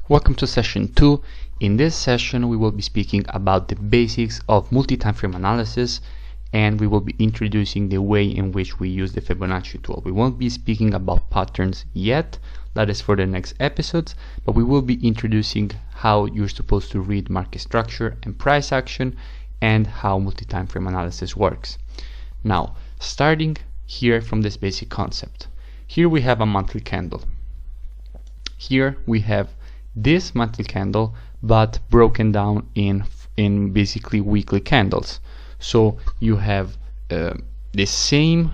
Welcome to session 2. In this session we will be speaking about the basics of multi-time frame analysis, and we will be introducing the way in which we use the Fibonacci tool. We won't be speaking about patterns yet, that is for the next episodes, but we will be introducing how you're supposed to read market structure and price action and how multi-time frame analysis works. Now, starting here from this basic concept. Here we have a monthly candle. Here we have this monthly candle, but broken down in basically weekly candles. So you have the same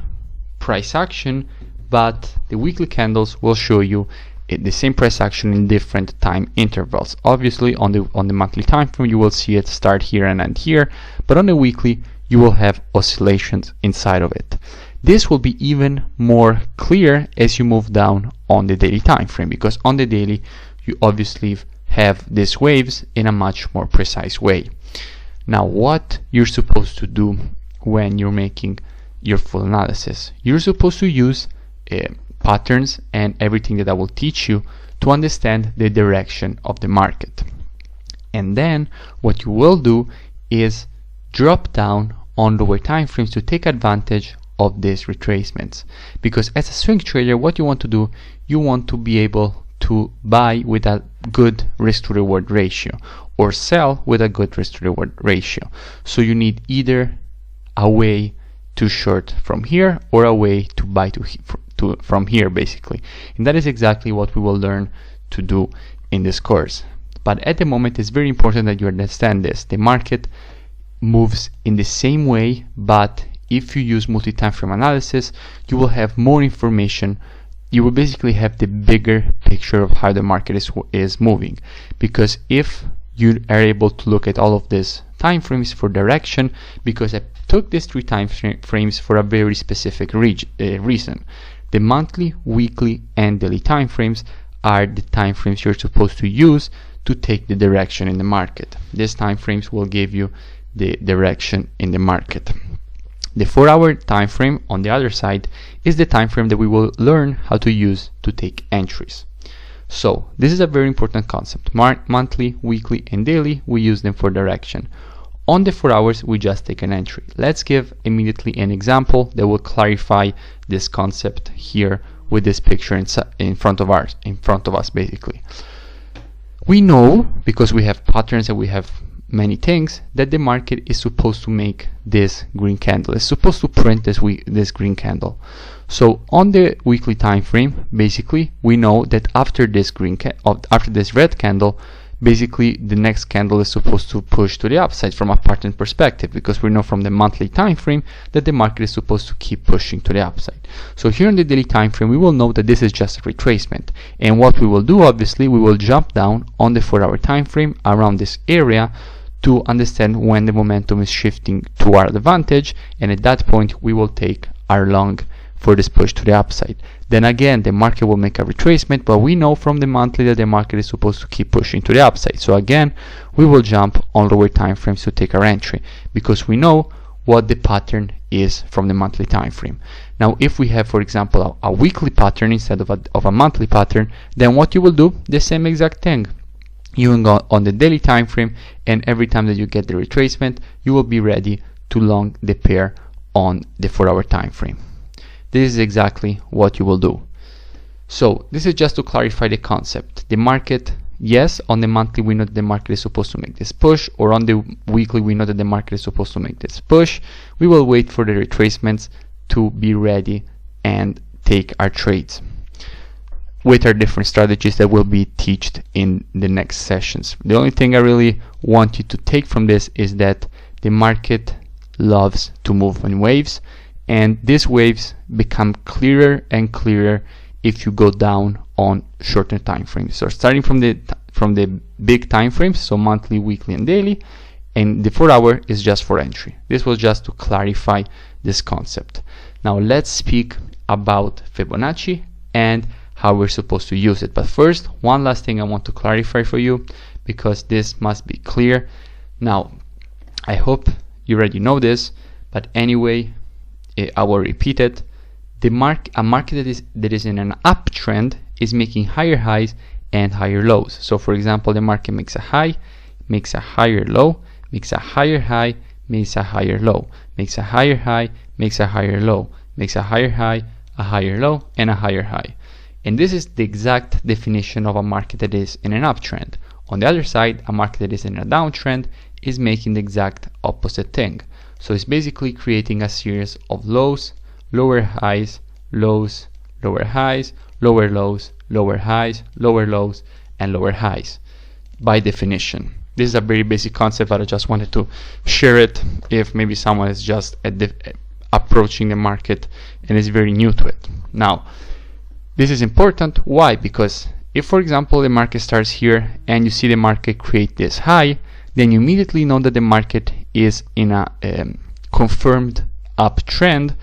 price action, but the weekly candles will show you the same price action in different time intervals. Obviously on the monthly time frame you will see it start here and end here, but on the weekly you will have oscillations inside of it. This will be even more clear as you move down on the daily time frame, because on the daily you obviously have these waves in a much more precise way. Now, what you're supposed to do when you're making your full analysis, you're supposed to use patterns and everything that I will teach you to understand the direction of the market. And then what you will do is drop down on lower time frames to take advantage of these retracements, because as a swing trader what you want to do, you want to be able to buy with a good risk to reward ratio or sell with a good risk to reward ratio. So you need either a way to short from here or a way to buy from here basically, and that is exactly what we will learn to do in this course. But at the moment it's very important that you understand this. The market moves in the same way, but if you use multi-time frame analysis you will have more information. You will basically have the bigger picture of how the market is moving, because if you are able to look at all of these time frames for direction, because I took these 3 time frames for a very specific reason. The monthly, weekly and daily time frames are the time frames you're supposed to use to take the direction in the market. These time frames will give you the direction in the market. The 4-hour time frame on the other side is the time frame that we will learn how to use to take entries. So this is a very important concept. Monthly, weekly and daily, we use them for direction. On the 4 hours we just take an entry. Let's give immediately an example that will clarify this concept here with this picture in front of us basically. We know, because we have patterns and we have many things, that the market is supposed to make this green candle. It's supposed to print this green candle. So on the weekly time frame, basically, we know that after this red candle, basically the next candle is supposed to push to the upside from a pattern perspective, because we know from the monthly time frame that the market is supposed to keep pushing to the upside. So here in the daily time frame we will know that this is just a retracement, and what we will do, obviously, we will jump down on the 4-hour time frame around this area to understand when the momentum is shifting to our advantage, and at that point we will take our long for this push to the upside. Then again the market will make a retracement, but we know from the monthly that the market is supposed to keep pushing to the upside. So again we will jump on lower time frames to take our entry, because we know what the pattern is from the monthly time frame. Now if we have, for example, a weekly pattern instead of a monthly pattern, then what you will do, the same exact thing. You will go on the daily time frame, and every time that you get the retracement you will be ready to long the pair on the 4-hour time frame. This is exactly what you will do. So this is just to clarify the concept. The market, yes, on the monthly we know that the market is supposed to make this push, or on the weekly we know that the market is supposed to make this push. We will wait for the retracements to be ready and take our trades with our different strategies that will be taught in the next sessions. The only thing I really want you to take from this is that the market loves to move in waves, and these waves become clearer and clearer if you go down on shorter time frames. So starting from the big time frames, so monthly, weekly and daily, and the 4-hour is just for entry. This was just to clarify this concept. Now let's speak about Fibonacci and how we're supposed to use it. But first, one last thing I want to clarify for you, because this must be clear. Now I hope you already know this, but anyway I will repeat it. A market that is in an uptrend is making higher highs and higher lows. So for example, the market makes a high, makes a higher low, makes a higher high, makes a higher low, makes a higher high, makes a higher low, makes a higher high, a higher low, and a higher high. And this is the exact definition of a market that is in an uptrend. On the other side, a market that is in a downtrend is making the exact opposite thing. So it's basically creating a series of lows, lower highs, lows, lower highs, lower lows, lower highs, lower lows, and lower highs by definition. This is a very basic concept, but I just wanted to share it if maybe someone is just approaching the market and is very new to it. Now, this is important. Why? Because if, for example, the market starts here and you see the market create this high, then you immediately know that the market is in a confirmed uptrend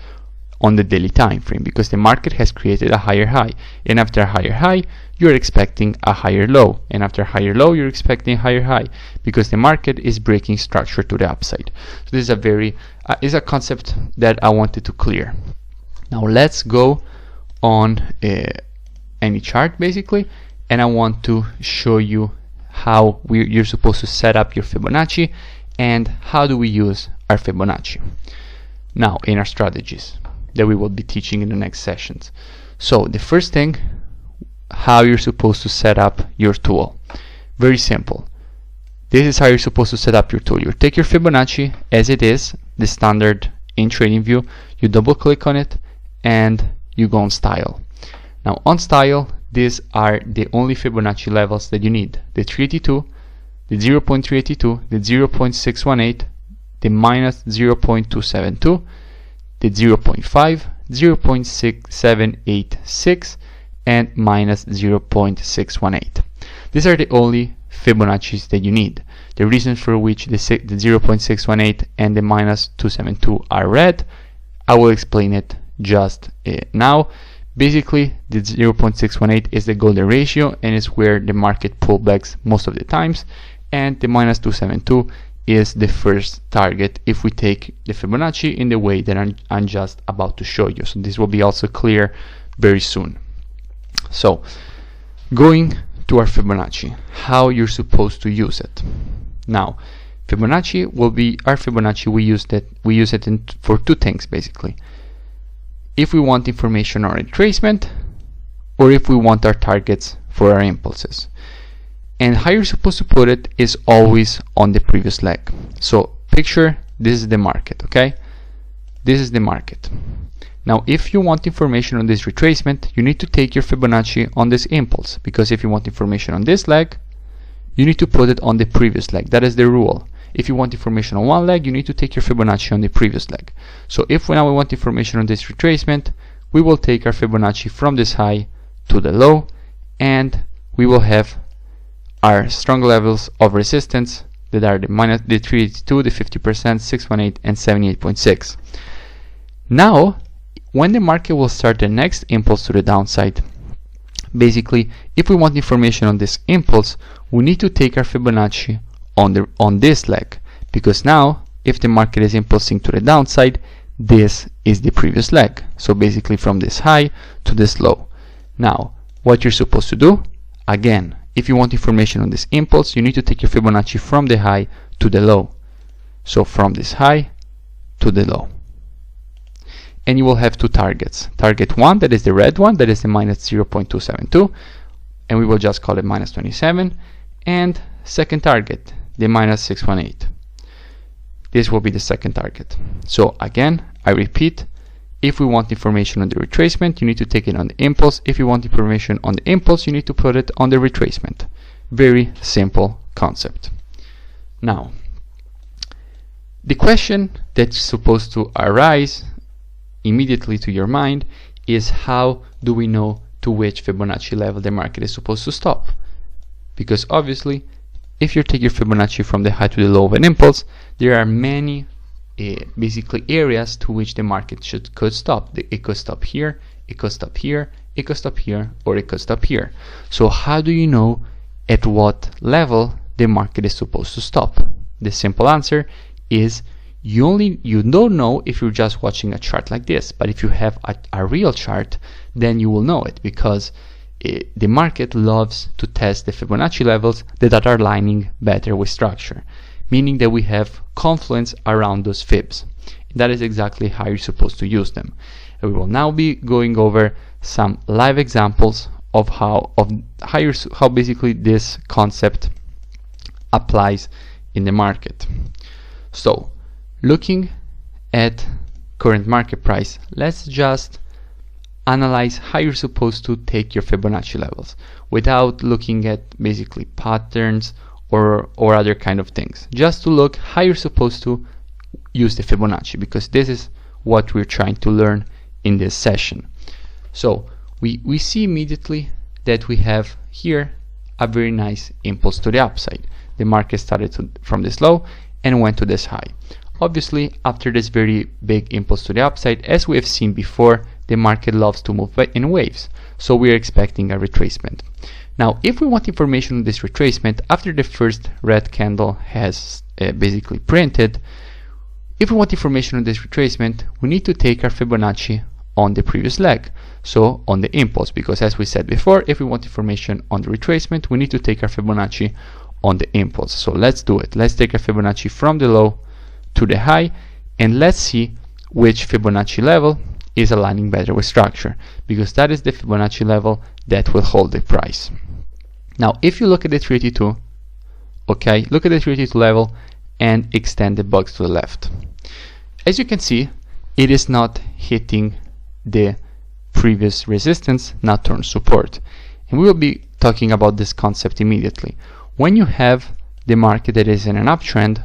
on the daily time frame, because the market has created a higher high, and after a higher high you're expecting a higher low, and after a higher low you're expecting a higher high, because the market is breaking structure to the upside. So this is a very is a concept that I wanted to clear. Now let's go on any chart basically, and I want to show you how you're supposed to set up your Fibonacci and how do we use our Fibonacci now in our strategies that we will be teaching in the next sessions. So the first thing, how you're supposed to set up your tool. Very simple. This is how you're supposed to set up your tool. You take your Fibonacci as it is, the standard in TradingView, you double click on it and you go on style. Now on style, these are the only Fibonacci levels that you need: the 382, the 0.382, the 0.618, the minus 0.272, the 0.5, 0.6786, and minus 0.618. These are the only Fibonacci's that you need. The reason for which the 0.618 and the minus 272 are red, I will explain it just now. Basically, the 0.618 is the golden ratio and is where the market pullbacks most of the times, and the minus 272 is the first target if we take the Fibonacci in the way that I'm just about to show you. So this will be also clear very soon. So going to our Fibonacci, how you're supposed to use it. Now Fibonacci will be our Fibonacci. We use it for two things basically: if we want information on retracement, or if we want our targets for our impulses. And how you're supposed to put it is always on the previous leg. So picture this is the market, okay? This is the market. Now if you want information on this retracement, you need to take your Fibonacci on this impulse, because if you want information on this leg, you need to put it on the previous leg. That is the rule. If you want information on one leg, you need to take your Fibonacci on the previous leg. So if now we want information on this retracement, we will take our Fibonacci from this high to the low, and we will have our strong levels of resistance that are the 382, the 50%, 618, and 78.6. Now, when the market will start the next impulse to the downside, basically, if we want information on this impulse, we need to take our Fibonacci on this leg, because now, if the market is impulsing to the downside, this is the previous leg. So basically, from this high to this low. Now, what you're supposed to do, again, if you want information on this impulse, you need to take your Fibonacci from the high to the low. So from this high to the low. And you will have two targets. Target 1, that is the red one, that is the minus 0.272, and we will just call it minus 27. And second target, the minus 618. This will be the second target. So again, I repeat, if we want information on the retracement, you need to take it on the impulse. If you want information on the impulse, you need to put it on the retracement. Very simple concept. Now, the question that's supposed to arise immediately to your mind is, how do we know to which Fibonacci level the market is supposed to stop? Because obviously, if you take your Fibonacci from the high to the low of an impulse, there are many basically areas to which the market could stop. It could stop here, it could stop here, it could stop here, or it could stop here. So how do you know at what level the market is supposed to stop? The simple answer is you don't know if you're just watching a chart like this, but if you have a real chart, then you will know it, because the market loves to test the Fibonacci levels that are aligning better with structure, meaning that we have confluence around those fibs. That is exactly how you're supposed to use them. And we will now be going over some live examples of how basically this concept applies in the market. So, looking at current market price, let's just analyze how you're supposed to take your Fibonacci levels without looking at basically patterns or other kind of things. Just to look how you're supposed to use the Fibonacci, because this is what we're trying to learn in this session. So we see immediately that we have here a very nice impulse to the upside. The market started from this low and went to this high. Obviously, after this very big impulse to the upside, as we have seen before, the market loves to move in waves, so we are expecting a retracement. Now, if we want information on this retracement after the first red candle has basically printed, if we want information on this retracement, we need to take our Fibonacci on the previous leg, so on the impulse, because as we said before, if we want information on the retracement, we need to take our Fibonacci on the impulse. So let's do it. Let's take our Fibonacci from the low to the high, and let's see which Fibonacci level is aligning better with structure, because that is the Fibonacci level that will hold the price. Now, if you look at the 382, okay, look at the 382 level and extend the box to the left. As you can see, it is not hitting the previous resistance, now turn support. And we will be talking about this concept immediately. When you have the market that is in an uptrend,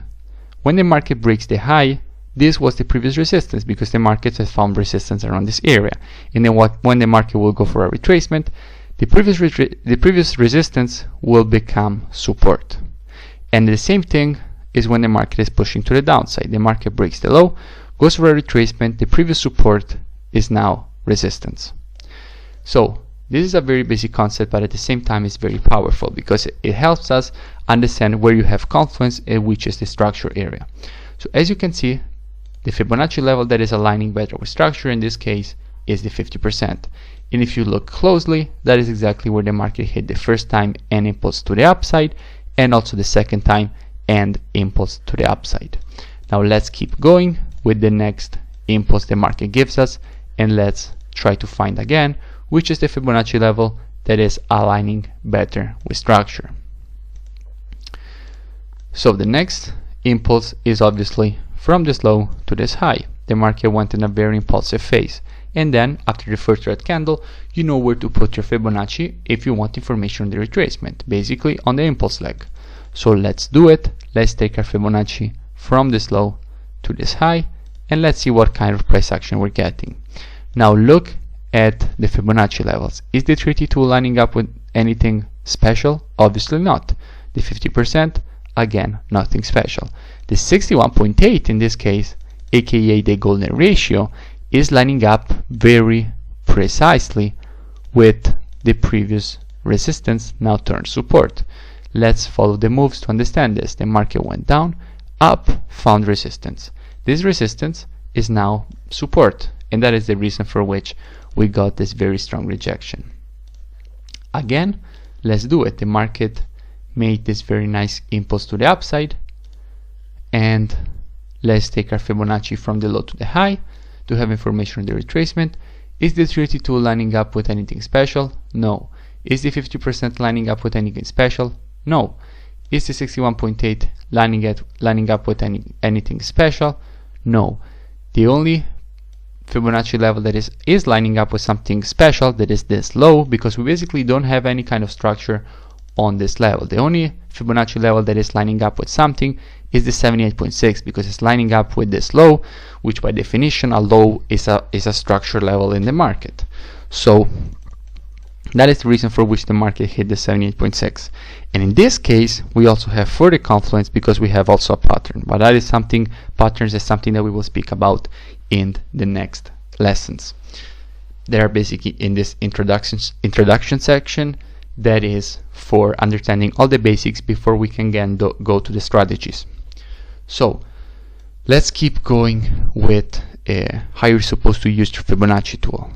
when the market breaks the high, this was the previous resistance, because the market has found resistance around this area. And then when the market will go for a retracement, the previous resistance will become support. And the same thing is when the market is pushing to the downside. The market breaks the low, goes for a retracement, the previous support is now resistance. So this is a very basic concept, but at the same time it's very powerful, because it helps us understand where you have confluence and which is the structure area. So as you can see, the Fibonacci level that is aligning better with structure in this case is the 50%. And if you look closely, that is exactly where the market hit the first time and impulse to the upside, and also the second time and impulse to the upside. Now let's keep going with the next impulse the market gives us, and let's try to find again which is the Fibonacci level that is aligning better with structure. So the next impulse is obviously from this low to this high. The market went in a very impulsive phase, and then after the first red candle, you know where to put your Fibonacci if you want information on the retracement, basically on the impulse leg. So let's do it. Let's take our Fibonacci from this low to this high, and let's see what kind of price action we're getting. Now look at the Fibonacci levels. Is the 382 lining up with anything special? Obviously not. The 50%, again, nothing special. The 61.8 in this case, aka the golden ratio, is lining up very precisely with the previous resistance, now turned support. Let's follow the moves to understand this. The market went down, up, found resistance. This resistance is now support, and that is the reason for which we got this very strong rejection. Again, let's do it. The market made this very nice impulse to the upside, and let's take our Fibonacci from the low to the high to have information on the retracement. Is the 382 lining up with anything special? No. Is the 50% lining up with anything special? No. Is the 61.8 lining up with anything special? No. The only Fibonacci level that is lining up with something special, that is this low, because we basically don't have any kind of structure on this level. The only Fibonacci level that is lining up with something is the 78.6, because it's lining up with this low, which by definition a low is a structure level in the market. So that is the reason for which the market hit the 78.6. And in this case, we also have further confluence because we have also a pattern. But that is something, patterns is something that we will speak about in the next lessons. They are basically in this introduction section that is for understanding all the basics before we can again go to the strategies. So let's keep going with how you're supposed to use your Fibonacci tool.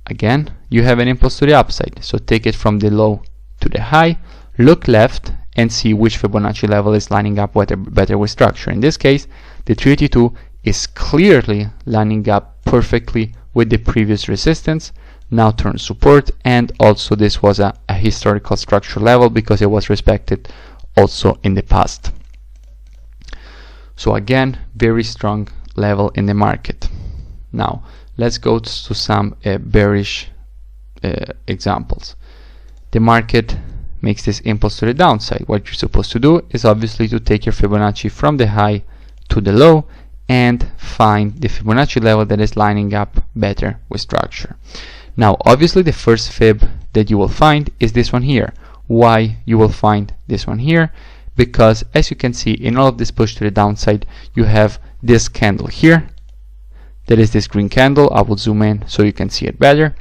Again, you have an impulse to the upside. So take it from the low to the high, look left, and see which Fibonacci level is lining up better with structure. In this case, the 382 is clearly lining up perfectly with the previous resistance, now turns support, and also this was a historical structure level because it was respected also in the past. So again, very strong level in the market. Now let's go to some bearish examples. The market makes this impulse to the downside. What you're supposed to do is obviously to take your Fibonacci from the high to the low and find the Fibonacci level that is lining up better with structure. Now obviously the first fib that you will find is this one here. Why you will find this one here? Because as you can see, in all of this push to the downside, you have this candle here. That is this green candle. I will zoom in so you can see it better.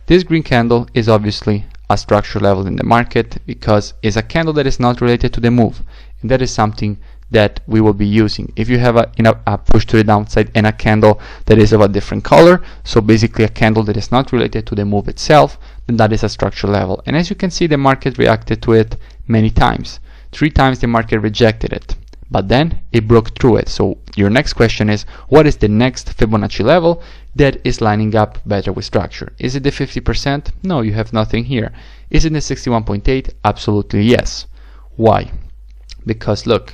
This green candle is obviously a structure level in the market because it's a candle that is not related to the move, and that is something that we will be using. If you have a push to the downside and a candle that is of a different color, so basically a candle that is not related to the move itself, then that is a structure level. And as you can see, the market reacted to it many times. 3 times the market rejected it, but then it broke through it. So your next question is, what is the next Fibonacci level that is lining up better with structure? Is it the 50%? No, you have nothing here. Is it the 61.8? Absolutely yes. Why? Because look,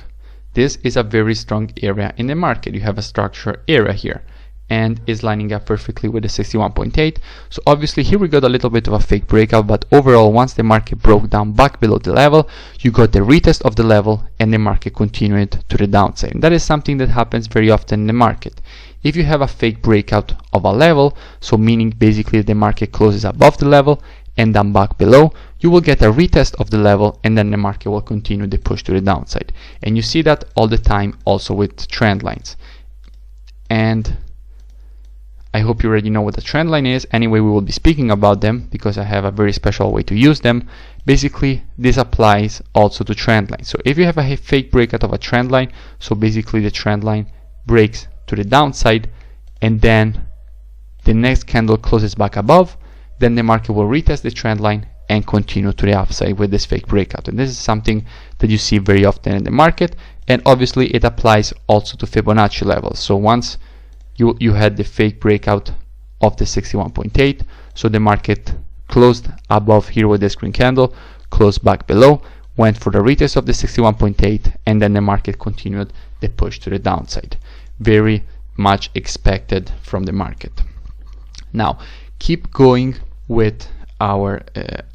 this is a very strong area in the market. You have a structure area here and is lining up perfectly with the 61.8. So obviously here we got a little bit of a fake breakout, but overall once the market broke down back below the level, you got the retest of the level and the market continued to the downside. And that is something that happens very often in the market. If you have a fake breakout of a level, so meaning basically the market closes above the level and then back below, you will get a retest of the level and then the market will continue the push to the downside. And you see that all the time also with trend lines. And I hope you already know what the trend line is. Anyway, we will be speaking about them because I have a very special way to use them. Basically, this applies also to trend lines. So if you have a fake breakout of a trend line, so basically the trend line breaks to the downside and then the next candle closes back above, then the market will retest the trend line and continue to the upside with this fake breakout. And this is something that you see very often in the market, and obviously it applies also to Fibonacci levels. So once you had the fake breakout of the 61.8, so the market closed above here with this green candle, closed back below, went for the retest of the 61.8, and then the market continued the push to the downside. Very much expected from the market. Now keep going with our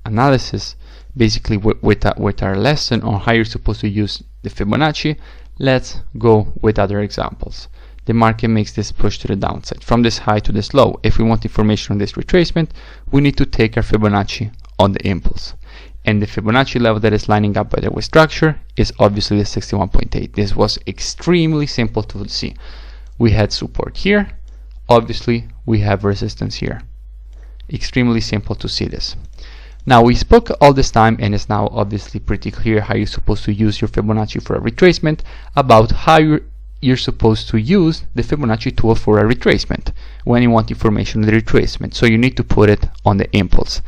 analysis, basically with our lesson on how you're supposed to use the Fibonacci. Let's go with other examples. The market makes this push to the downside from this high to this low. If we want information on this retracement, we need to take our Fibonacci on the impulse, and the Fibonacci level that is lining up better with structure is obviously the 61.8. This was extremely simple to see. We had support here, obviously we have resistance here. Extremely simple to see this. Now we spoke all this time, and it's now obviously pretty clear how you're supposed to use your Fibonacci for a retracement, about how you're supposed to use the Fibonacci tool for a retracement when you want information on the retracement. So you need to put it on the impulse.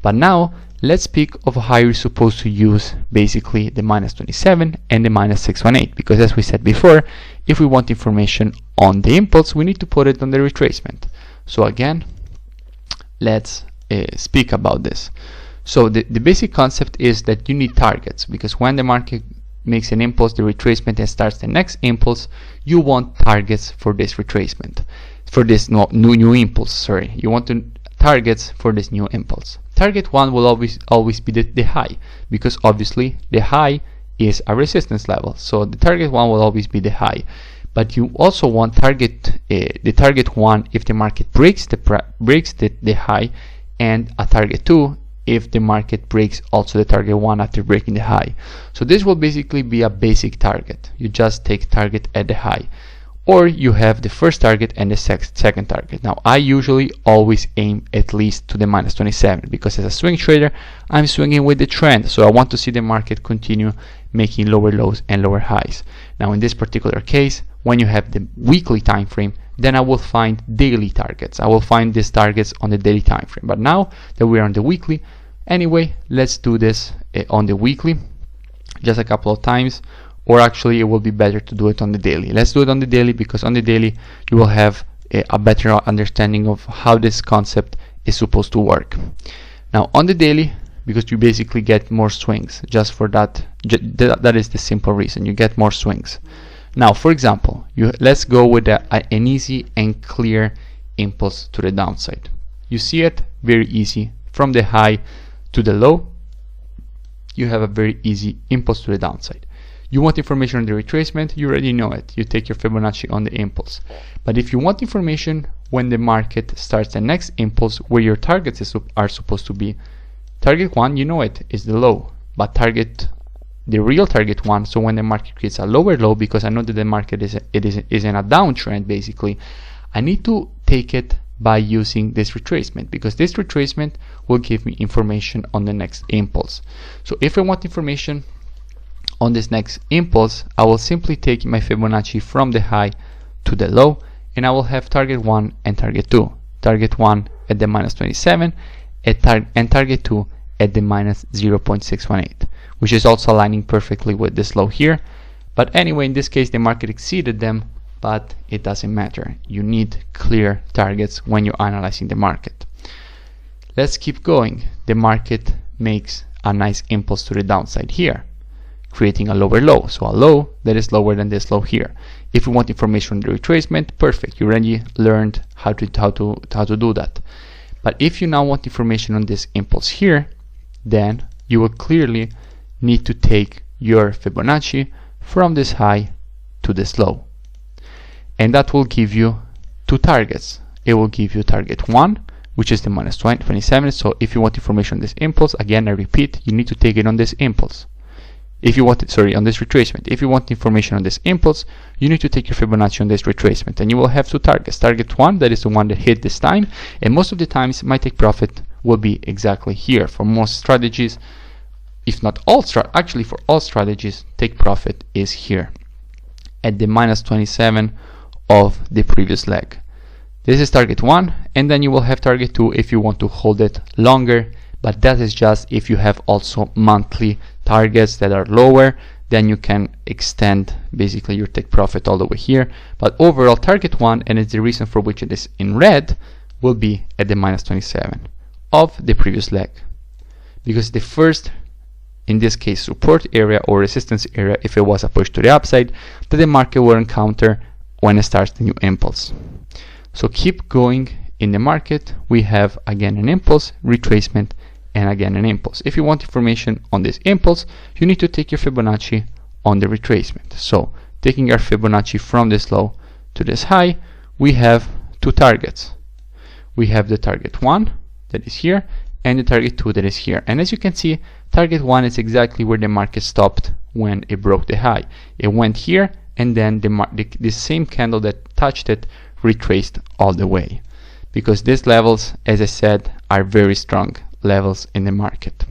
But now let's speak of how you're supposed to use basically the -27 and the -618, because as we said before, if we want information on the impulse, we need to put it on the retracement. So again, let's speak about this. So the basic concept is that you need targets, because when the market makes an impulse, the retracement, and starts the next impulse, you want targets for this retracement, for this new impulse, sorry. You want targets for this new impulse. Target 1 will always be the high, because obviously the high is a resistance level, so the target 1 will always be the high. But you also want the target 1 if the market breaks the high, and a target 2 if the market breaks also the target 1 after breaking the high. So this will basically be a basic target. You just take target at the high. or you have the first target and the second target. Now I usually always aim at least to the -27 because as a swing trader I'm swinging with the trend, so I want to see the market continue making lower lows and lower highs. Now in this particular case, when you have the weekly time frame, then I will find daily targets. I will find these targets on the daily time frame. But now that we're on the weekly, anyway, let's do this on the weekly just a couple of times, or actually it will be better to do it on the daily. Let's do it on the daily because on the daily you will have a better understanding of how this concept is supposed to work. Now on the daily, because you basically get more swings, just for that, that is the simple reason, you get more swings. Now for example, let's go with an easy and clear impulse to the downside. You see it very easy from the high to the low. You have a very easy impulse to the downside. You want information on the retracement, you already know it. You take your Fibonacci on the impulse. But if you want information when the market starts the next impulse, where your targets are supposed to be, target 1, you know it, is the low. But the real target 1, so when the market creates a lower low, because I know that the market is in a downtrend basically, I need to take it by using this retracement, because this retracement will give me information on the next impulse. So if I want information on this next impulse, I will simply take my Fibonacci from the high to the low, and I will have target 1 and target 2. Target 1 at the -27 and target 2 at the -0.618, which is also aligning perfectly with this low here. But anyway, in this case the market exceeded them, but it doesn't matter. You need clear targets when you're analyzing the market. Let's keep going. The market makes a nice impulse to the downside here, creating a lower low, so a low that is lower than this low here. If you want information on the retracement, perfect, you already learned how to do that. But if you now want information on this impulse here, then you will clearly need to take your Fibonacci from this high to this low, and that will give you two targets. It will give you target 1, which is the -27. So if you want information on this impulse, again I repeat, you need to take it on this impulse. If you want, on this retracement. If you want information on this impulse, you need to take your Fibonacci on this retracement, and you will have two targets. Target 1, that is the one that hit this time, and most of the times my take profit will be exactly here. For most strategies, if not all, actually for all strategies, take profit is here at the -27 of the previous leg. This is target 1, and then you will have target 2 if you want to hold it longer, but that is just if you have also monthly targets that are lower, then you can extend basically your take profit all the way here. But overall target 1, and it's the reason for which it is in red, will be at the -27 of the previous leg, because the first, in this case, support area or resistance area, if it was a push to the upside, that the market will encounter when it starts the new impulse. So keep going in the market. We have again an impulse, retracement, and again an impulse. If you want information on this impulse, you need to take your Fibonacci on the retracement. So taking our Fibonacci from this low to this high, we have two targets. We have the target 1 that is here, and the target 2 that is here. And as you can see, target 1 is exactly where the market stopped when it broke the high. It went here, and then the same candle that touched it retraced all the way, because these levels, as I said, are very strong levels in the market.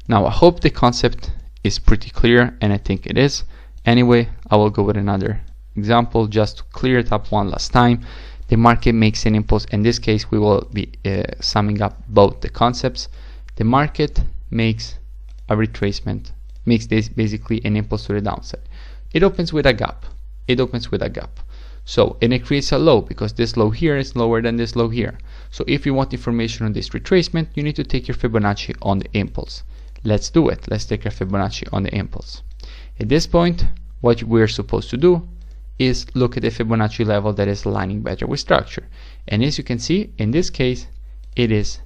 Now I hope the concept is pretty clear, and I think it is. Anyway, I will go with another example just to clear it up one last time. The market makes an impulse. In this case we will be summing up both the concepts. The market makes a retracement, makes this basically an impulse to the downside. It opens with a gap. So, and it creates a low, because this low here is lower than this low here. So if you want information on this retracement, you need to take your Fibonacci on the impulse. Let's do it. Let's take our Fibonacci on the impulse. At this point, what we're supposed to do is look at the Fibonacci level that is aligning better with structure. And as you can see, in this case, it is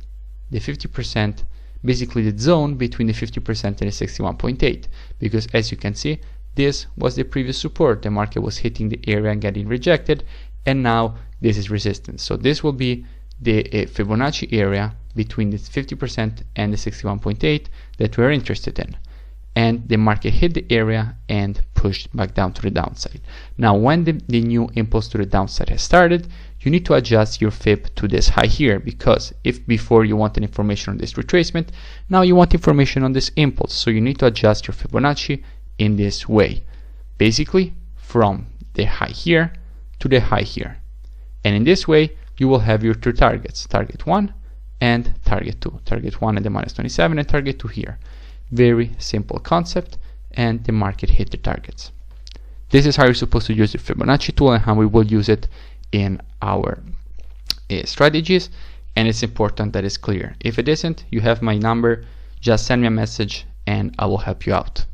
the 50%, basically the zone between the 50% and the 61.8, because as you can see, this was the previous support. The market was hitting the area and getting rejected, and now this is resistance. So this will be the Fibonacci area between the 50% and the 61.8 that we're interested in. and the market hit the area and pushed back down to the downside. Now when the new impulse to the downside has started, you need to adjust your fib to this high here, because if before you wanted information on this retracement, now you want information on this impulse, so you need to adjust your Fibonacci in this way, basically from the high here to the high here. And in this way you will have your two targets, target 1 and target 2, target 1 at the -27 and target 2 here. Very simple concept, and the market hit the targets. This is how you're supposed to use the Fibonacci tool and how we will use it in our strategies, and it's important that it's clear. If it isn't, you have my number, just send me a message and I will help you out.